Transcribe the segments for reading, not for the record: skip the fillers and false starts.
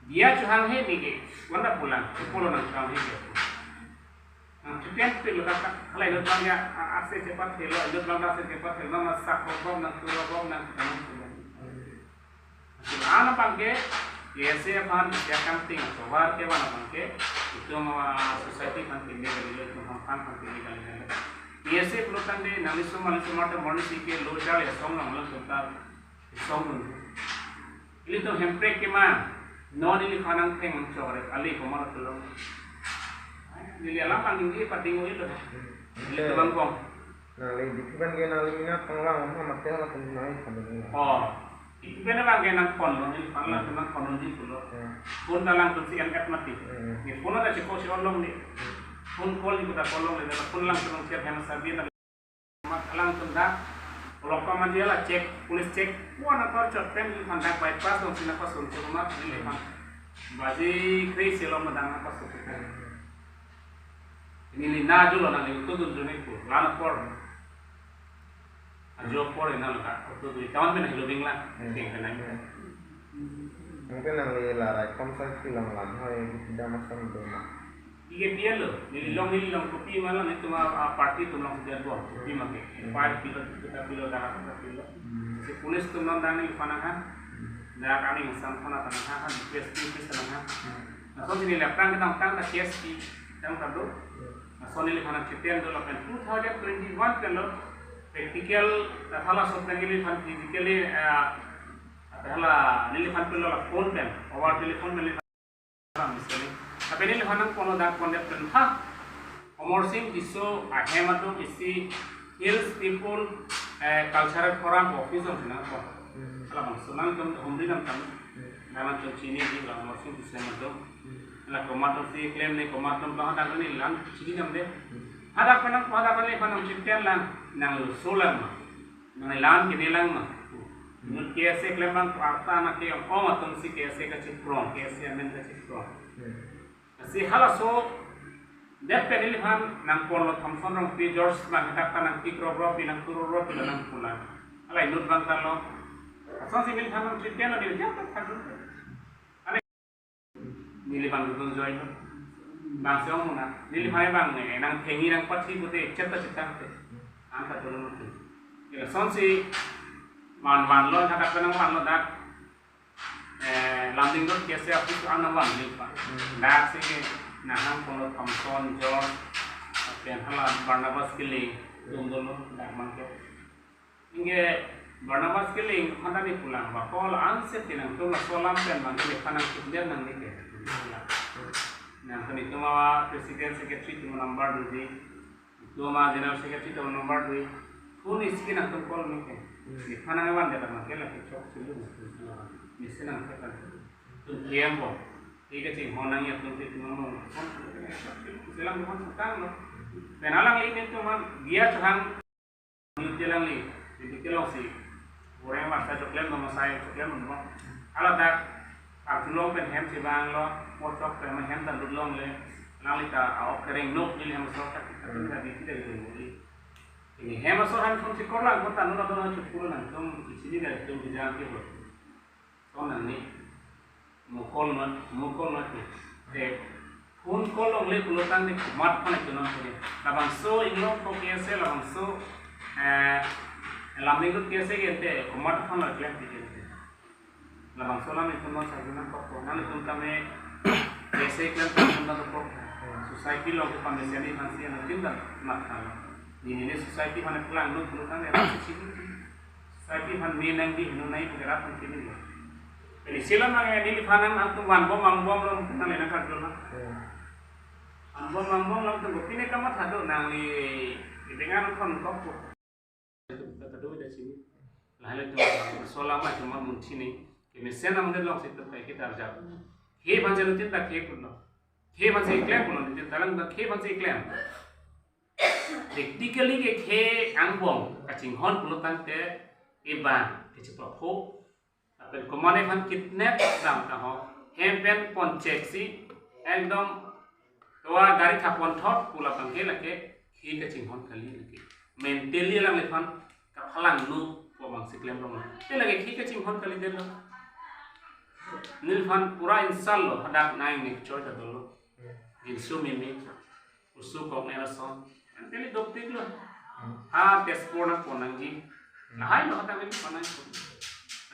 dia cuhang he ni ke wanda pulang sepuluh nang cuhang he ke Cipian pilo kata kalau itu bangnya aset cepat pilo itu bang aset cepat pilo masak robom nang turobom nang ana bangke ऐसे अपन क्या करते हैं तो बाहर के वाला बंके itu society kan tinggal dari itu kan tinggal dari ऐसे प्रोग्राम दे नालिसो मालिसो माटे मनुष्य के लोचाल या सॉन्ग हम लोग सुनता सॉन्ग ini तो hempre के मान non ini खाना थे हम चोरे अली को मार तो लोग ini alam angin ini patingo itu itu bangkong nali dikiban ke nali ingat penglang mah mati lah kenai sambil oh Ibena bangke nang kono ni pala nang kono di pulo. Pun dalang tu si angkat mati. Ni puno da ciko si olong ni. Pun kol ni buta kolong ni pun lang tu siap yang sabi na mak lang tu dah. Kalau kau mandi lah cek polis cek. Buat apa cek tem ni handak bypass tu sini pas untuk rumah ni lepas. Bazi kris selom madang apa tu. Ini ni naju lo nang itu tu ni pun. Lana por. Ajo por ina laka to di tahun ben hilo bingla ting kana mungkin nang larai komsai silang lan hoy tidak masam do ma dia lo nililong kopi malah itu party tu long dia buat kopi make 5 kilo 3 kilo dah kilo si pulis tu non dani panahan dah kami masam sana panahan PSP sana so sini lapang kita tang ta PSP tang ta do so ni phana chitian do lapan 2021 kilo practical thala sotnagili fan physically thala nili fan pelo la phone pen over telephone meli misali tapi nili fanang kono dak konde pen ha omor sing iso ahemato isi hills people cultural forum office on na ko ala man sunan tum humri nam tam nama tum chini di la omor sing isemato la tomato si claim ne tomato ba dak ni lan chini nam de ada penang pada kali panang ciptian lang nang sulam nang lan kinilang ma nun kiase klemang arta na ke o matung si kiase ka chipron kiase amen ka chipron si hala so dep penili han nang porlo thamson rong pi george ma hata nang tikro bro pi nang turo ro pi nang pula ala inut bang talo asan si mil han ciptian na di jap tak ane nili bang dun joy bang seong muna nili mai bang nang thengi nang pathi pute chetta chetta te angka tolong tu ya sonsi man lo hada penang man lo dak landing road kiase api tu ana wan lipa dak se na ham kono thamson jor pen hala barnabas kili dondolo dak man ke inge barnabas kili handa ni pulang ba kol anse tinang tu la solam pen man ke kana kinden nang ni ke nah kani tuma president secretary tuma number dui tuma general secretary tuma number dui phone iski na to call me ke khana wan de ma ke la ke chok silu mission ang ka tu kiambo ठीक है जी होना ही अपने से तुम सिlang तुम सकता हो penalang ini cuma dia cuman nyucilan li di kilo sih orang masa coklat sama saya coklat menurut kalau dak Artulong pen hem si bang lo, motok pen hem dan dulong le, nalika awak kering nuk jadi hem sokat kita tidak tidak itu ini hem sokan pun si korlang kota nuna nuna cukup nang tum sini dari tum dijang kilo, so nani mukol mat te pun kolong le pulutan ni mat pan itu nang kiri, labang so inglong ko kiase labang so laminggut kiase gente mat pan lagi lagi labang solam itu mau saguna kok nang itu kami basic dan tentang kok society lo ke pamesiani masih yang tindak makan ini society mana pelan lu kan ya sini society man menang di nunai bergerak di sini jadi silam yang ini panan antum wanbom mangbom lo kenal enak kan lo anbom mangbom lo tuh ini kamu satu nang di dengan kon kok kata dua dari sini lalu cuma solam cuma munci nih ini sena mungkin long situ kayak kita arjak, he bangsa itu tidak he pun, he bangsa iklan pun, itu dalam he bangsa iklan. Technically ke he angbong, kacing hon pulutan te iban, kecipok ho, tapi kemana kan kidnap dalam tahu, he pen pon cek si, ekdom tua gari kapon thot pulatan he lagi, he kacing hon kali lagi, mentally lang lepan kapalang nu, pemang si iklan pun, he lagi he kacing hon kali dulu. nilfan pura insal lo hadak naik nih coy dulu insu mimi usu kong erason nanti dokter lo tes purna ponangji lahai lo hadak ini ponang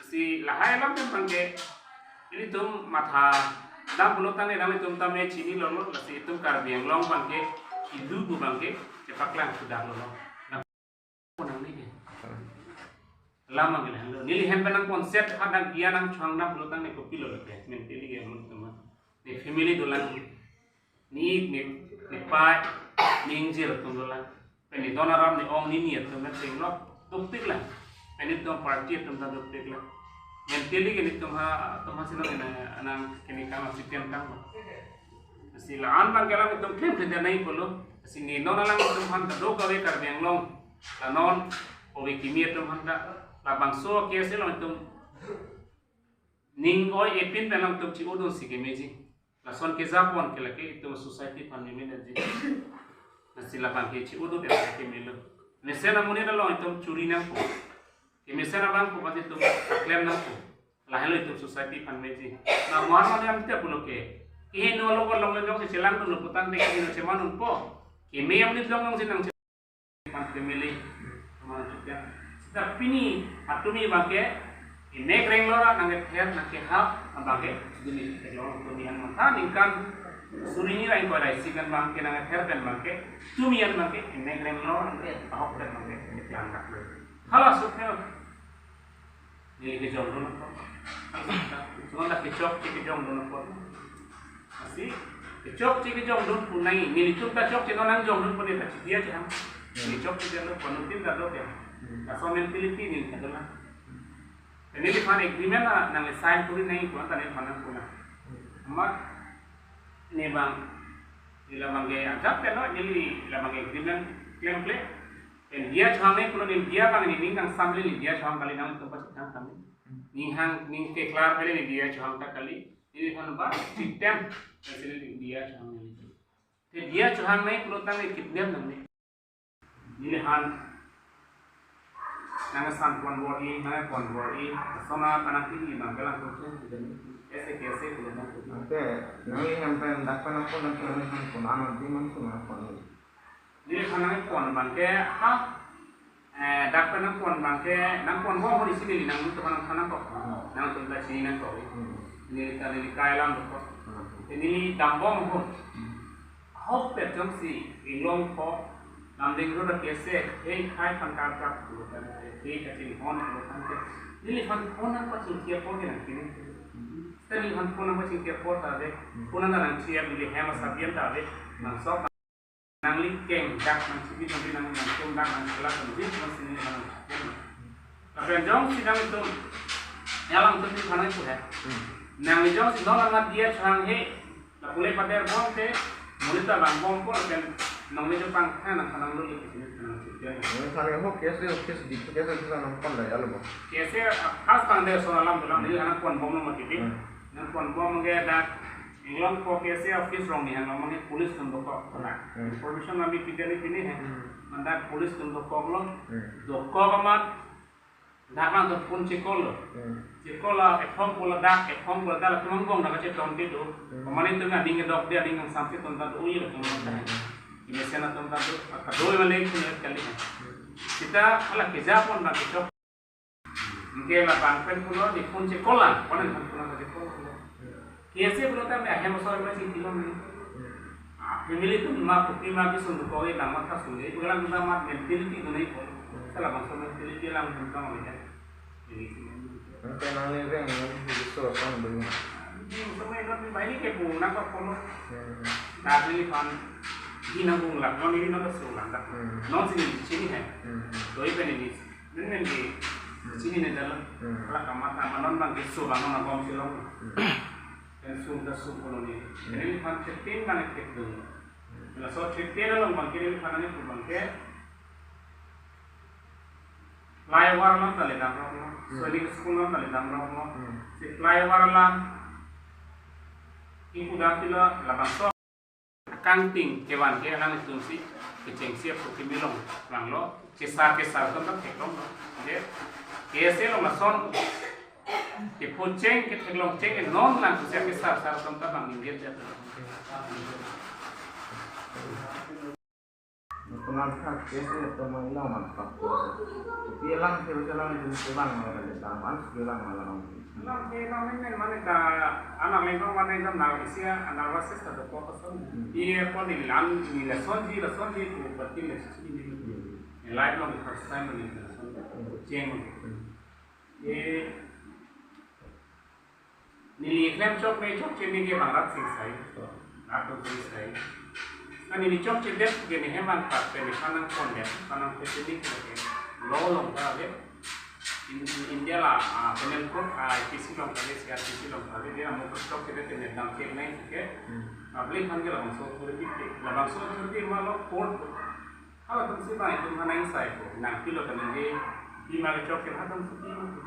si lahai lam kan pangke ini tum matha dam pulotan ni dam tum tame chini lo si tum karbiang long pangke idu bu pangke cepaklang sudah lo ponang ni lama gila lo nili hempenang konsep hadang gianang changna pulotan ni kopilo lo ke mentally ge mun tuma ni family dolan ni pai ni injir tundolan peni donaram ni ong ni niat tuma singlo duktik lah peni tum party tum ta duktik lah mentally ge ni tumha sino ina anang kini kama sitian kang sila an bang kelang tum klem de nai polo sini nonalang tum han ta do kawe kar beng long tanon owe kimia tum han ta labang so kese lo tum ning oi epin pelang tum chi udon sige meji la son ke zapon ke lake tum society pan ni ji na sila bang ke chi udon de ke melo mesena muni lo tum churi na ko ke mesena bang ko pati tum klem na ko la helo tum society pan meji na mar mane am te pulo ke ihe no lo ko long jong se selang tu putang de ke no se manun po ke me am ni long se nang pan te meli mana juga tapi ni atumi bangke ini kering lora nange her nange hap bangke gini lora tumian mata ningkan suri ni lain pada isikan bangke nange her dan bangke tumian bangke ini kering lora nange ahok dan bangke ini tiangkat halas sukses ini kejong dulu cuma tak kejong dulu masih kejong dulu punai ini itu kejong cina nang jong dulu pun dia cina ini kejong dulu penutin tak dok ya Asal Philippines ni adalah, ini di mana agreement na nang sign puri nahi kuan tadi mana puna, amat ni bang, ila bangge ajak peno jadi ila bangge agreement claim play, dan dia cahame kuno ni dia bang ni ningkang sambil ni dia caham kali nang tempat kita kami, ning ke kelar kali ni dia caham tak kali, ini kan bah sistem, jadi dia caham ni, jadi dia caham nahi kuno tang ni kitnem nang ni, ini han nang santuan bori, nang konbori, sama anak ini bangkelan kursus, jadi kese belum mampu. Oke, nanti sampai dapat apa nanti pun anak di mana pun apa ni? Jadi kanang kon bangke, dapat nang kon bangke, nang kon bawa di sini nang itu kanang kok, nang tempat sini nang kok. Ini tadi kailan kok. Ini tambang kok. Hop petang si ilong kok. Namdeng roda kese, kai pangkal kap dulu kan, kacil hon dulu kan, ini hon apa cingkiap pun kan kini, tadi hon apa cingkiap pun tadi, pun nang siap di hemas sabian tadi, nang sok, nang likeng, jak nang cibi nanti nang tumdak nang kelas nanti masih ni nang, tapi jong sidang itu, nyalang tu di mana itu ya, nang jong sidang nang dia cang he, tak boleh pakai bom te, mulut tak bom pun kan. Nang medyo pang kanang kanang lo itu kanang sitya. Misalnya ho kese di kese kita nampan dah ya lo. Kese khas pang deh soal alam tulang ini anak kuan bom nomor titik. Nang kuan bom mengge dak inglang ko kese office rong ni hang namanya polis tunduk kok. Information kami pidana ini he. Mandat polis tunduk kok lo. Dokko kamat dak mang pun cikol lo. Cikol la ekhom pula dak ekhom pula dak tumang dak cek tonti tu. Pemane tu nggak dingin dok dia dingin sampai tontat uyi lo tumang. Ini sana tempat tu, dua malam punya kali. Kita kalau kerja pun nak cocok. Mungkin lah bangpen pulau di pun sekolah, mana pun pulau sekolah. Kiasi pulau tapi akhirnya masalah macam itu ni. Family tu lima bis untuk kau yang lama tak sulit. Pulang kita mat mentality tu ni pun. Kalau bangsa mentality lang tentang macam ini. Nanti nanti yang itu orang beri. Ini semua itu baik ke pun nak kalau. Dari fan ini nanggung lah, non ini nang sesulang tak, non sini hai, doi penis, dengan di sini ni dalam, kalau kamar non bang kesu bang non abang silong, dan sudah sumpul ni, ini fan cetin bang ektek dulu, kalau so cetin long bang kiri fan ni pun bang ke, flyover non tali damrong, so ini school non tali damrong, si flyover lang, ibu dah tila labang so. Kanting kewan ke alang itu si keceng siap untuk milong lang lo kesar tu tak keklong lo, jadi kese lo mason pun ceng kita belum ceng non lang siapa sar tempat bang India dia. Pengangkat biasanya teman hilang mantap. Tapi hilang terus hilang malah dalam hilang malah. Lang ini mana ka anak lengkong mana itu Malaysia analisis atau apa Iya pun di land di lesson di itu berarti lesson ini. Lain lagi first time ini lesson ceng. Nili claim chok में chok चेनी के बांग्ला सिंह साई, आटो सिंह साई. Kan ini chok cedek gini heman pak peni kanan kondek, kanan pesedi ke lolong kali. India lah, penelpon IPC long kali, CRPC long kali dia mau chok cedek ini dalam cek naik ke. Beli kan dia langsung seperti itu, langsung seperti malah port. Kalau tu sih banyak tu mana yang saya tu, nak kilo kan ini, di mana chok cedek hatam seperti itu.